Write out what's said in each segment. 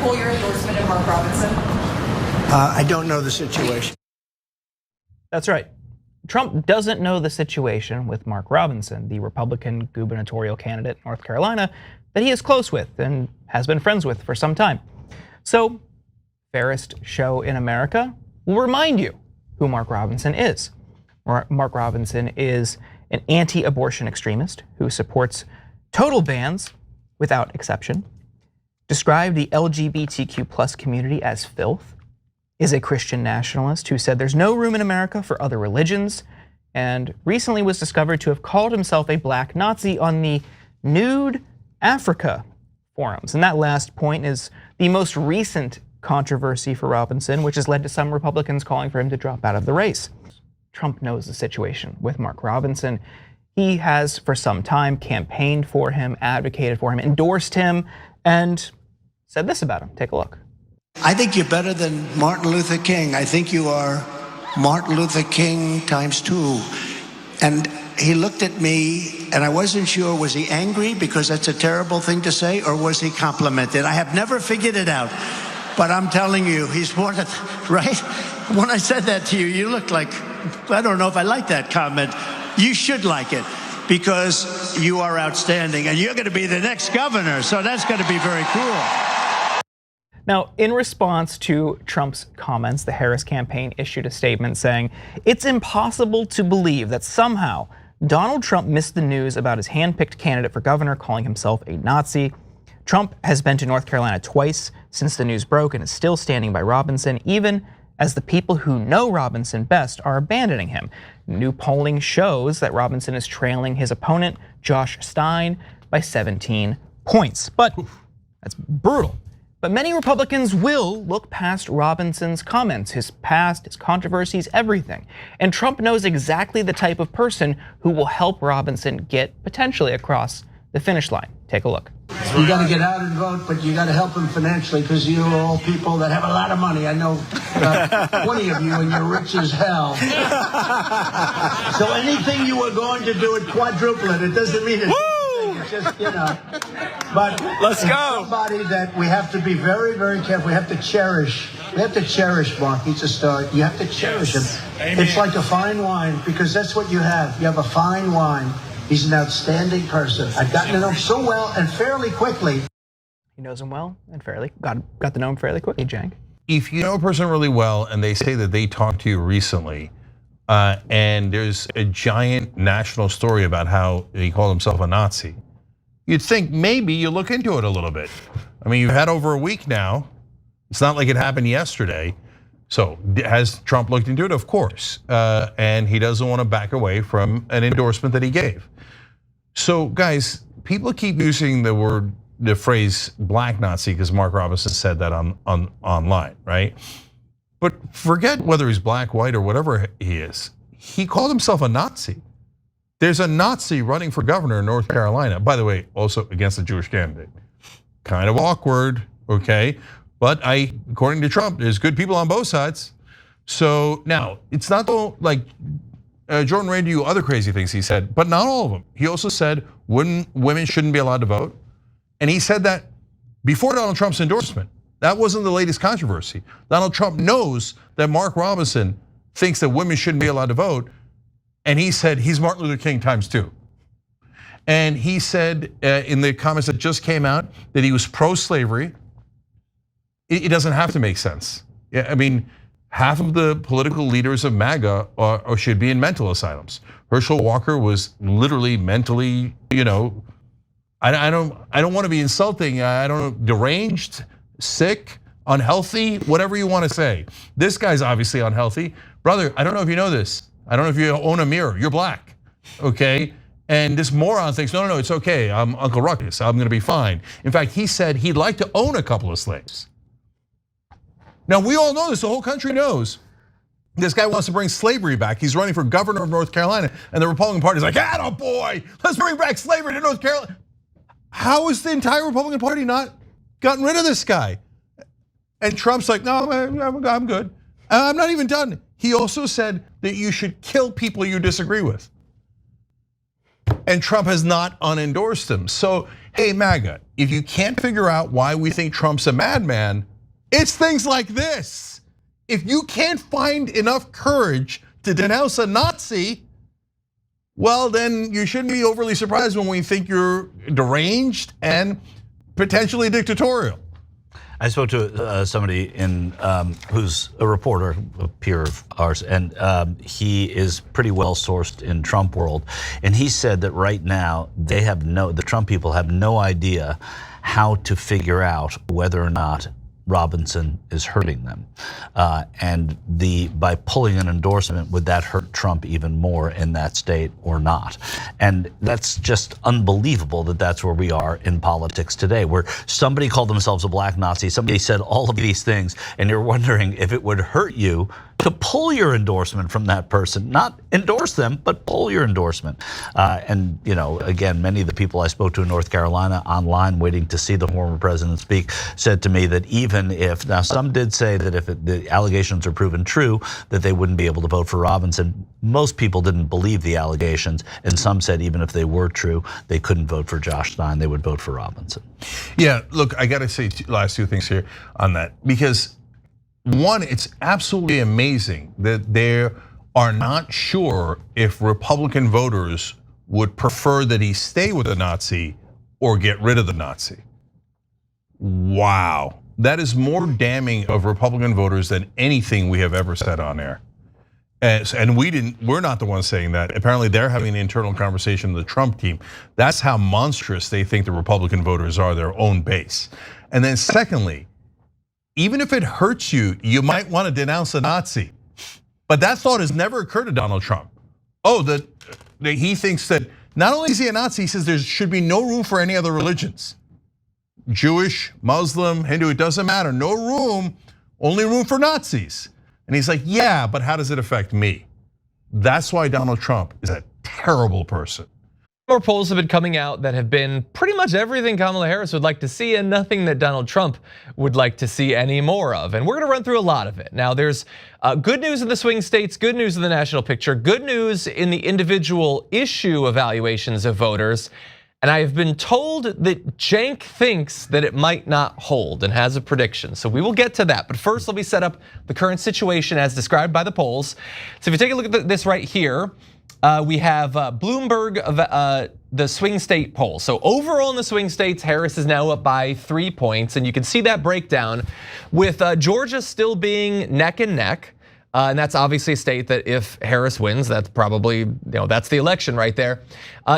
pull your endorsement of Mark Robinson? I don't know the situation. That's right. Trump doesn't know the situation with Mark Robinson, the Republican gubernatorial candidate in North Carolina that he is close with and has been friends with for some time. So, fairest show in America will remind you who Mark Robinson is. Mark Robinson is an anti-abortion extremist who supports total bans without exception, described the LGBTQ+ community as filth, is a Christian nationalist who said there's no room in America for other religions, and recently was discovered to have called himself a black Nazi on the Nude Africa forums. And that last point is the most recent controversy for Robinson, which has led to some Republicans calling for him to drop out of the race. Trump knows the situation with Mark Robinson. He has for some time campaigned for him, advocated for him, endorsed him, and said this about him. Take a look. I think you're better than Martin Luther King. I think you are Martin Luther King ×2. And he looked at me and I wasn't sure, was he angry because that's a terrible thing to say, or was he complimented? I have never figured it out, but I'm telling you, he's one of, right? When I said that to you, you looked like, I don't know if I like that comment. You should like it because you are outstanding and you're gonna be the next governor, so that's gonna be very cool. Now, in response to Trump's comments, the Harris campaign issued a statement saying, it's impossible to believe that somehow Donald Trump missed the news about his hand-picked candidate for governor calling himself a Nazi. Trump has been to North Carolina twice since the news broke and is still standing by Robinson, even as the people who know Robinson best are abandoning him. New polling shows that Robinson is trailing his opponent, Josh Stein, by 17 points. But that's brutal. But many Republicans will look past Robinson's comments, his past, his controversies, everything. And Trump knows exactly the type of person who will help Robinson get potentially across the finish line. Take a look. You got to get out and vote, but you got to help him financially because you're all people that have a lot of money. I know 20 of you and you're rich as hell. So anything you were going to do, it quadruple it. It doesn't mean it's just, you know. But let's go. Somebody that we have to be very, very careful. We have to cherish. We have to cherish Mark. He's a star. You have to cherish him. Amen. It's like a fine wine because that's what you have. You have a fine wine. He's an outstanding person. I've gotten to know him so well and fairly quickly. He knows him well and fairly got to know him fairly quickly, Jank. If you know a person really well and they say that they talked to you recently, and there's a giant national story about how he called himself a Nazi, you'd think maybe you look into it a little bit. I mean, you've had over a week now. It's not like it happened yesterday. So has Trump looked into it? Of course. And he doesn't want to back away from an endorsement that he gave. So guys, people keep using the phrase black Nazi because Mark Robinson said that online, right? But forget whether he's black, white, or whatever he is. He called himself a Nazi. There's a Nazi running for governor in North Carolina. By the way, also against a Jewish candidate. Kind of awkward, okay? But according to Trump, there's good people on both sides. So now, it's not like Jordan Ray do other crazy things he said, but not all of them. He also said women shouldn't be allowed to vote. And he said that before Donald Trump's endorsement. That wasn't the latest controversy. Donald Trump knows that Mark Robinson thinks that women shouldn't be allowed to vote. And he said he's Martin Luther King ×2. And he said in the comments that just came out that he was pro-slavery. It doesn't have to make sense. I mean, half of the political leaders of MAGA should be in mental asylums. Herschel Walker was literally mentally, I don't want to be insulting. I don't know, deranged, sick, unhealthy, whatever you want to say. This guy's obviously unhealthy. Brother, I don't know if you know this. I don't know if you own a mirror. You're black, okay? And this moron thinks, no, it's okay. I'm Uncle Ruckus. I'm gonna be fine. In fact, he said he'd like to own a couple of slaves. Now, we all know this. The whole country knows. This guy wants to bring slavery back. He's running for governor of North Carolina. And the Republican Party is like, atta boy, let's bring back slavery to North Carolina. How has the entire Republican Party not gotten rid of this guy? And Trump's like, no, I'm good. I'm not even done. He also said that you should kill people you disagree with. And Trump has not unendorsed him. So hey, MAGA, if you can't figure out why we think Trump's a madman, it's things like this. If you can't find enough courage to denounce a Nazi, well, then you shouldn't be overly surprised when we think you're deranged and potentially dictatorial. I spoke to somebody who's a reporter, a peer of ours, and he is pretty well sourced in Trump world, and he said that right now the Trump people have no idea how to figure out whether or not Robinson is hurting them, and by pulling an endorsement, would that hurt Trump even more in that state or not? And that's just unbelievable that that's where we are in politics today, where somebody called themselves a black Nazi, somebody said all of these things, and you're wondering if it would hurt you to pull your endorsement from that person, not endorse them, but pull your endorsement. And again, many of the people I spoke to in North Carolina online waiting to see the former president speak said to me that even if, now some did say that if the allegations are proven true, that they wouldn't be able to vote for Robinson. Most people didn't believe the allegations, and some said even if they were true, they couldn't vote for Josh Stein, they would vote for Robinson. Yeah, look, I gotta say last two things here on that, because one, it's absolutely amazing that they are not sure if Republican voters would prefer that he stay with the Nazi or get rid of the Nazi. Wow, that is more damning of Republican voters than anything we have ever said on air. And we're not the ones saying that. Apparently they're having an internal conversation with the Trump team. That's how monstrous they think the Republican voters are, their own base. And then secondly, even if it hurts you, you might want to denounce a Nazi. But that thought has never occurred to Donald Trump. Oh, that he thinks that not only is he a Nazi, he says there should be no room for any other religions. Jewish, Muslim, Hindu, it doesn't matter. No room, only room for Nazis. And he's like, yeah, but how does it affect me? That's why Donald Trump is a terrible person. More polls have been coming out that have been pretty much everything Kamala Harris would like to see and nothing that Donald Trump would like to see any more of. And we're gonna run through a lot of it. Now there's good news in the swing states, good news in the national picture, good news in the individual issue evaluations of voters. And I have been told that Cenk thinks that it might not hold and has a prediction. So we will get to that. But first, let me set up the current situation as described by the polls. So if you take a look at this right here, we have Bloomberg, the swing state poll. So overall in the swing states, Harris is now up by 3 points. And you can see that breakdown with Georgia still being neck and neck. And that's obviously a state that if Harris wins, that's probably, that's the election right there.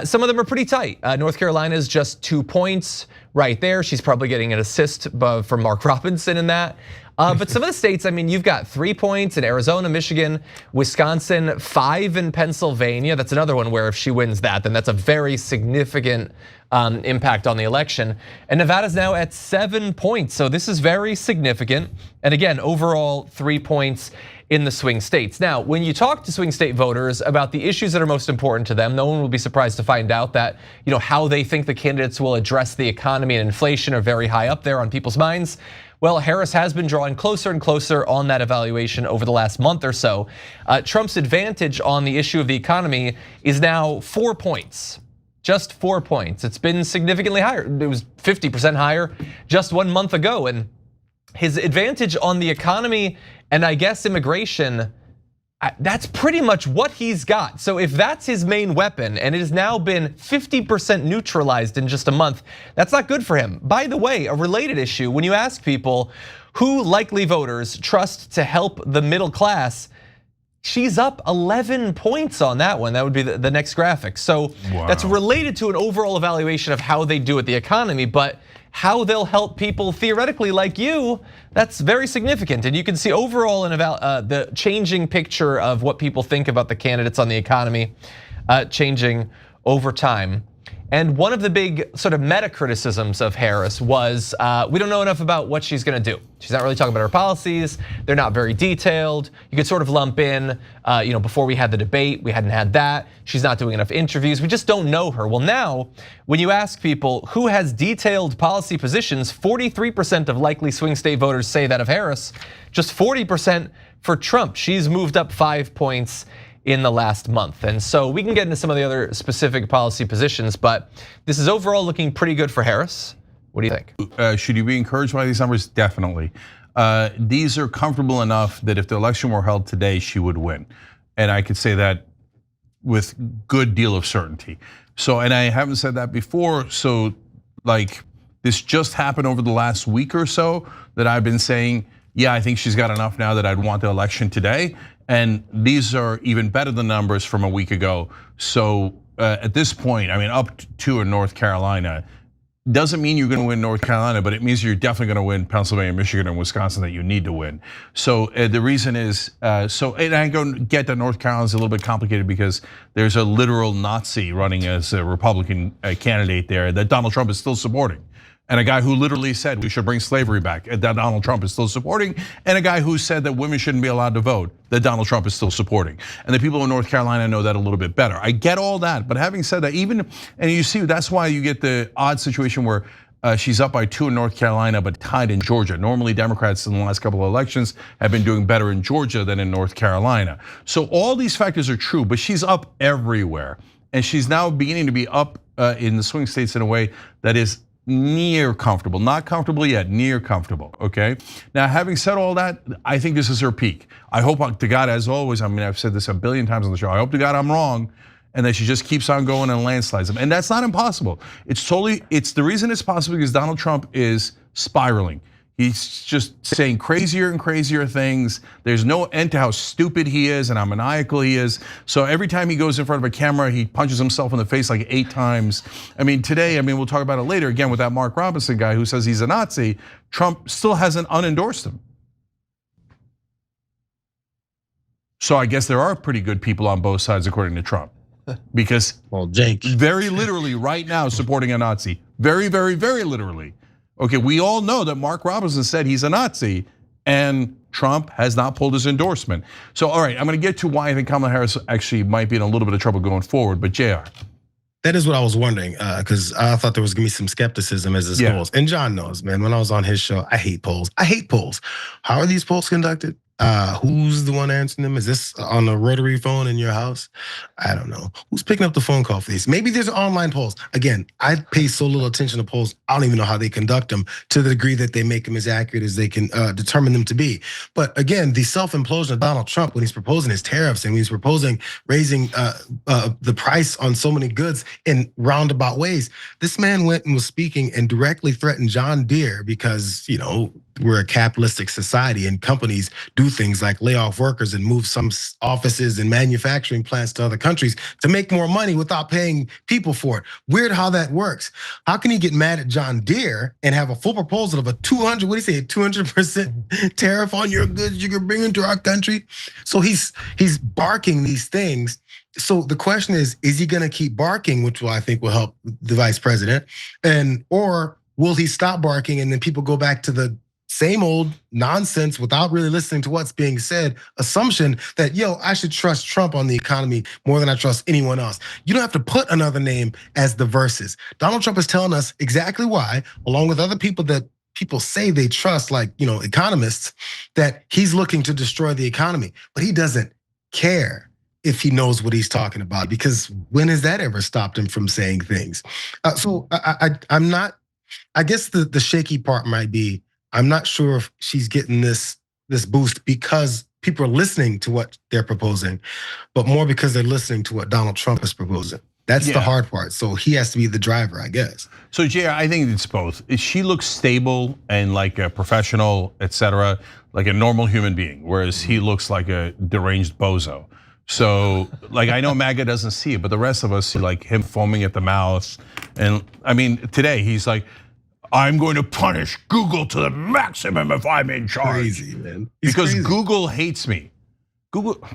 Some of them are pretty tight. North Carolina is just 2 points right there. She's probably getting an assist from Mark Robinson in that. But some of the states, I mean, you've got 3 points in Arizona, Michigan, Wisconsin, 5 in Pennsylvania. That's another one where if she wins that, then that's a very significant impact on the election. And Nevada's now at 7 points. So this is very significant. And again, overall 3 points in the swing states. Now, when you talk to swing state voters about the issues that are most important to them, no one will be surprised to find out that how they think the candidates will address the economy and inflation are very high up there on people's minds. Well, Harris has been drawing closer and closer on that evaluation over the last month or so. Trump's advantage on the issue of the economy is now 4 points. Just 4 points. It's been significantly higher. It was 50% higher just 1 month ago. And his advantage on the economy and I guess immigration, that's pretty much what he's got. So if that's his main weapon and it has now been 50% neutralized in just a month, that's not good for him. By the way, a related issue, when you ask people who likely voters trust to help the middle class, she's up 11 points on that one. That would be the next graphic. So That's related to an overall evaluation of how they do at the economy, but how they'll help people theoretically like you, that's very significant. And you can see overall in the changing picture of what people think about the candidates on the economy changing over time. And one of the big sort of meta criticisms of Harris was we don't know enough about what she's going to do. She's not really talking about her policies. They're not very detailed. You could sort of lump in, before we had the debate, we hadn't had that. She's not doing enough interviews. We just don't know her. Well, now, when you ask people who has detailed policy positions, 43% of likely swing state voters say that of Harris, just 40% for Trump. She's moved up 5 points in the last month. And so we can get into some of the other specific policy positions, but this is overall looking pretty good for Harris. What do you think? Should you be encouraged by these numbers? Definitely. These are comfortable enough that if the election were held today, she would win. And I could say that with good deal of certainty. So, and I haven't said that before, so like this just happened over the last week or so that I've been saying, yeah, I think she's got enough now that I'd want the election today. And these are even better than numbers from a week ago. So at this point, I mean, up to in North Carolina, doesn't mean you're going to win North Carolina, but it means you're definitely going to win Pennsylvania, Michigan, and Wisconsin that you need to win. So the reason is, and I get that North Carolina is a little bit complicated because there's a literal Nazi running as a Republican candidate there that Donald Trump is still supporting. And a guy who literally said we should bring slavery back, that Donald Trump is still supporting, and a guy who said that women shouldn't be allowed to vote, that Donald Trump is still supporting. And the people in North Carolina know that a little bit better. I get all that, but having said that, and you see, that's why you get the odd situation where she's up by 2 in North Carolina, but tied in Georgia. Normally, Democrats in the last couple of elections have been doing better in Georgia than in North Carolina. So all these factors are true, but she's up everywhere. And she's now beginning to be up in the swing states in a way that is near comfortable, not comfortable yet, near comfortable, okay? Now, having said all that, I think this is her peak. I hope to God, as always, I mean, I've said this a billion times on the show, I hope to God I'm wrong, and that she just keeps on going and landslides them. And that's not impossible. It's the reason it's possible because Donald Trump is spiraling. He's just saying crazier and crazier things. There's no end to how stupid he is and how maniacal he is. So every time he goes in front of a camera, he punches himself in the face like 8 times. I mean, today, we'll talk about it later again with that Mark Robinson guy who says he's a Nazi. Trump still hasn't unendorsed him. So I guess there are pretty good people on both sides according to Trump. Because Jake, very literally right now supporting a Nazi. Very, very, very literally. Okay, we all know that Mark Robinson said he's a Nazi and Trump has not pulled his endorsement. So, all right, I'm gonna get to why I think Kamala Harris actually might be in a little bit of trouble going forward, but JR. That is what I was wondering, because I thought there was gonna be some skepticism as this goes. And John knows, man, when I was on his show, I hate polls. I hate polls. How are these polls conducted? Who's the one answering them? Is this on a rotary phone in your house? I don't know. Who's picking up the phone call for these? Maybe there's online polls. Again, I pay so little attention to polls, I don't even know how they conduct them to the degree that they make them as accurate as they can determine them to be. But again, the self-implosion of Donald Trump when he's proposing his tariffs and when he's proposing raising the price on so many goods in roundabout ways. This man went and was speaking and directly threatened John Deere because, we're a capitalistic society and companies do things like lay off workers and move some offices and manufacturing plants to other countries to make more money without paying people for it. Weird how that works. How can you get mad at John Deere and have a full proposal of a 200% tariff on your goods you can bring into our country? So he's barking these things. So the question is he gonna keep barking, which I think will help the vice president, or will he stop barking and then people go back to the same old nonsense without really listening to what's being said, assumption that, I should trust Trump on the economy more than I trust anyone else. You don't have to put another name as the verses. Donald Trump is telling us exactly why, along with other people that people say they trust, like, economists, that he's looking to destroy the economy, but he doesn't care if he knows what he's talking about, because when has that ever stopped him from saying things? So I'm not, I guess the shaky part might be, I'm not sure if she's getting this boost because people are listening to what they're proposing, but more because they're listening to what Donald Trump is proposing. That's the hard part. So he has to be the driver, I guess. So JR, I think it's both. She looks stable and like a professional, etc., like a normal human being, whereas he looks like a deranged bozo. So, like, I know MAGA doesn't see it, but the rest of us see like him foaming at the mouth. And today he's like, I'm going to punish Google to the maximum if I'm in charge. Crazy, man. Because crazy. Google hates me. Google.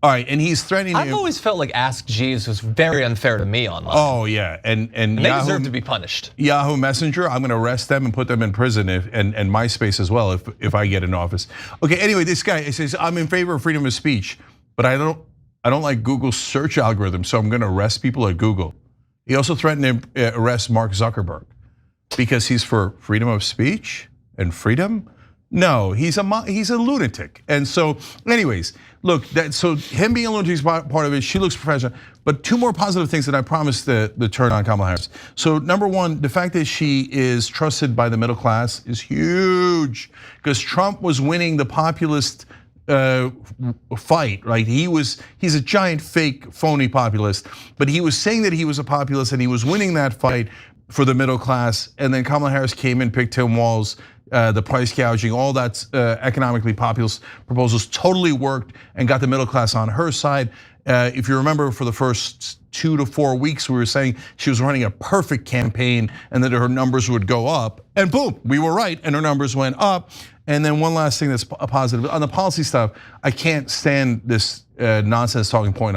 All right, and he's threatening. I've always felt like Ask Jeeves was very unfair to me online. Oh yeah, and they deserve to be punished. Yahoo Messenger, I'm going to arrest them and put them in prison, and MySpace as well if I get in office. Okay, anyway, this guy says I'm in favor of freedom of speech, but I don't like Google's search algorithm, so I'm going to arrest people at Google. He also threatened to arrest Mark Zuckerberg because he's for freedom of speech and freedom. No, he's a lunatic. And so, anyways, look, so him being a lunatic is part of it. She looks professional. But two more positive things that I promised the turn on Kamala Harris. So number one, the fact that she is trusted by the middle class is huge, because Trump was winning the populist fight, right? He's a giant fake phony populist, but he was saying that he was a populist and he was winning that fight for the middle class. And then Kamala Harris came in, picked Tim Walz, the price gouging, all that economically populist proposals totally worked and got the middle class on her side. If you remember, for the first 2 to 4 weeks, we were saying she was running a perfect campaign and that her numbers would go up, and boom, we were right, and her numbers went up. And then one last thing that's a positive, on the policy stuff, I can't stand this nonsense talking point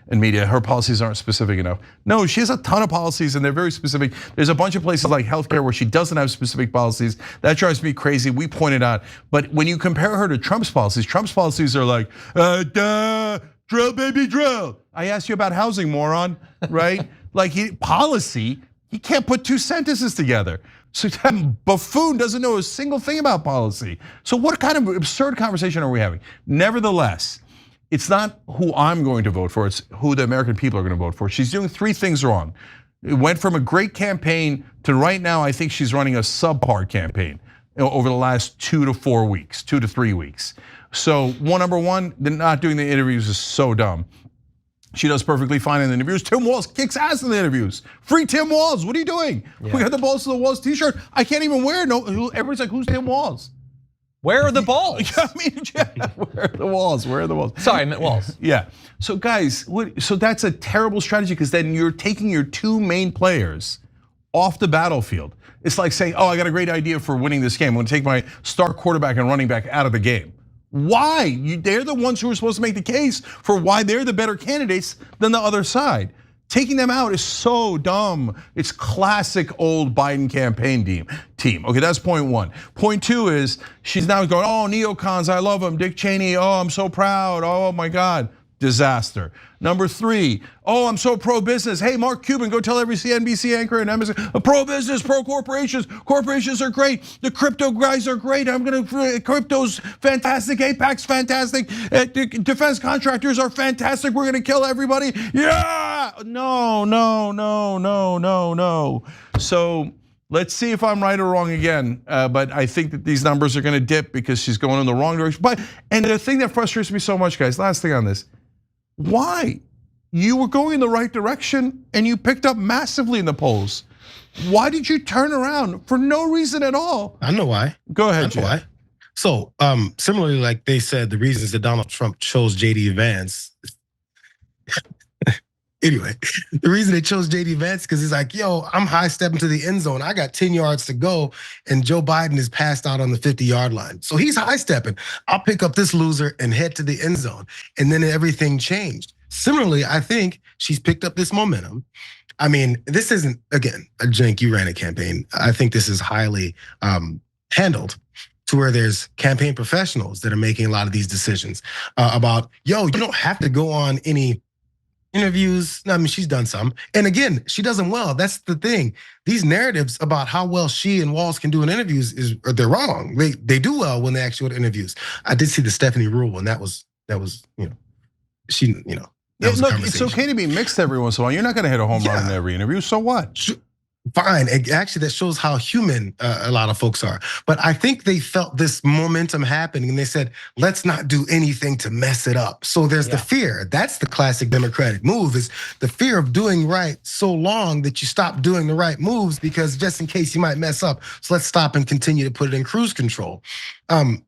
in media. Her policies aren't specific enough. No, she has a ton of policies and they're very specific. There's a bunch of places like healthcare where she doesn't have specific policies. That drives me crazy, we pointed out. But when you compare her to Trump's policies are like, drill baby drill. I asked you about housing, moron, right? Like he can't put 2 sentences together. So that buffoon doesn't know a single thing about policy. So what kind of absurd conversation are we having? Nevertheless, it's not who I'm going to vote for, it's who the American people are going to vote for. She's doing 3 things wrong. It went from a great campaign to right now, I think she's running a subpar campaign over the last 2 to 4 weeks, 2 to 3 weeks. So number one, not doing the interviews is so dumb. She does perfectly fine in the interviews. Tim Walz kicks ass in the interviews. Free Tim Walz, what are you doing? Yeah. We got the balls to the walls t-shirt. I can't even wear it. No, everybody's like, who's Tim Walz? Where are the balls? I mean, where are the walls? Where are the walls? Sorry, I meant walls. Yeah, so guys, so that's a terrible strategy, because then you're taking your 2 main players off the battlefield. It's like saying, I got a great idea for winning this game. I'm gonna take my star quarterback and running back out of the game. Why? They're the ones who are supposed to make the case for why they're the better candidates than the other side. Taking them out is so dumb. It's classic old Biden campaign team. Okay, that's point one. Point two is she's now going, neocons, I love them. Dick Cheney, I'm so proud. Oh my God, disaster. Number 3, I'm so pro-business. Hey, Mark Cuban, go tell every CNBC anchor and MSNBC, pro-business, pro-corporations. Corporations are great. The crypto guys are great. Crypto's fantastic. APAC's fantastic. Defense contractors are fantastic. We're gonna kill everybody. Yeah, no. So let's see if I'm right or wrong again. But I think that these numbers are gonna dip because she's going in the wrong direction. And the thing that frustrates me so much, guys, last thing on this, why? You were going in the right direction and you picked up massively in the polls. Why did you turn around for no reason at all? I know why. Go ahead, Jay. Why? So similarly, like they said, the reasons that Donald Trump chose JD Vance. Anyway, the reason they chose JD Vance because he's like, I'm high stepping to the end zone. I got 10 yards to go, and Joe Biden is passed out on the 50-yard line. So he's high stepping. I'll pick up this loser and head to the end zone. And then everything changed. Similarly, I think she's picked up this momentum. I mean, this isn't, again, a Cenk, you ran a campaign. I think this is highly handled to where there's campaign professionals that are making a lot of these decisions about, you don't have to go on any interviews. I mean, she's done some. And again, she does them well. That's the thing. These narratives about how well she and Walz can do in interviews they're wrong. They do well when they actually go to interviews. I did see the Stephanie Rule one. That was, she, that was look, it's okay to be mixed every once in a while. You're not gonna hit a home run in every interview, so what? Fine, actually that shows how human a lot of folks are. But I think they felt this momentum happening and they said, let's not do anything to mess it up. So there's the fear. That's the classic Democratic move, is the fear of doing right so long that you stop doing the right moves because just in case you might mess up. So let's stop and continue to put it in cruise control.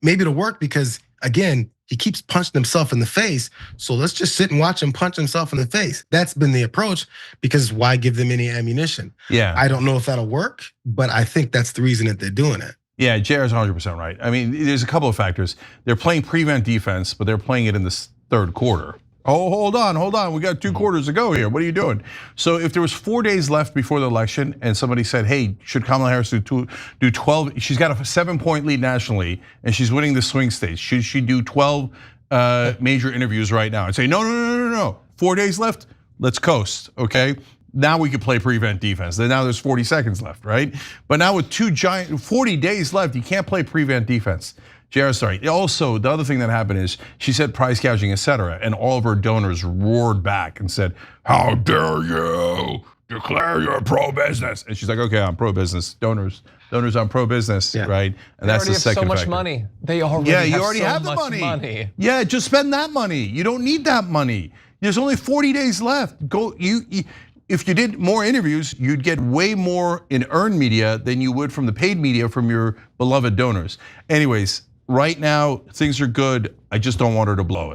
Maybe it'll work because, again, he keeps punching himself in the face. So let's just sit and watch him punch himself in the face. That's been the approach, because why give them any ammunition? Yeah. I don't know if that'll work, but I think that's the reason that they're doing it. Yeah, JR's 100% right. I mean, there's a couple of factors. They're playing prevent defense, but they're playing it in the third quarter. Oh, hold on. We got 2 quarters to go here. What are you doing? So if there was 4 days left before the election and somebody said, hey, should Kamala Harris do 12? She's got a 7-point lead nationally and she's winning the swing states. Should she do 12 major interviews right now? I'd say, no. 4 days left, let's coast, okay? Now we could play prevent defense. Then now there's 40 seconds left, right? But now with 40 days left, you can't play prevent defense. JR, sorry. Also, the other thing that happened is she said price gouging, et cetera, and all of her donors roared back and said, "How dare you declare you're pro-business?" And she's like, "Okay, I'm pro-business." Donors on pro-business, right? And that's the second so much factor. money. They already you already so have the much money. Yeah, just spend that money. You don't need that money. There's only 40 days left. If you did more interviews, you'd get way more in earned media than you would from the paid media from your beloved donors. Anyways, right now things are good. I just don't want her to blow it.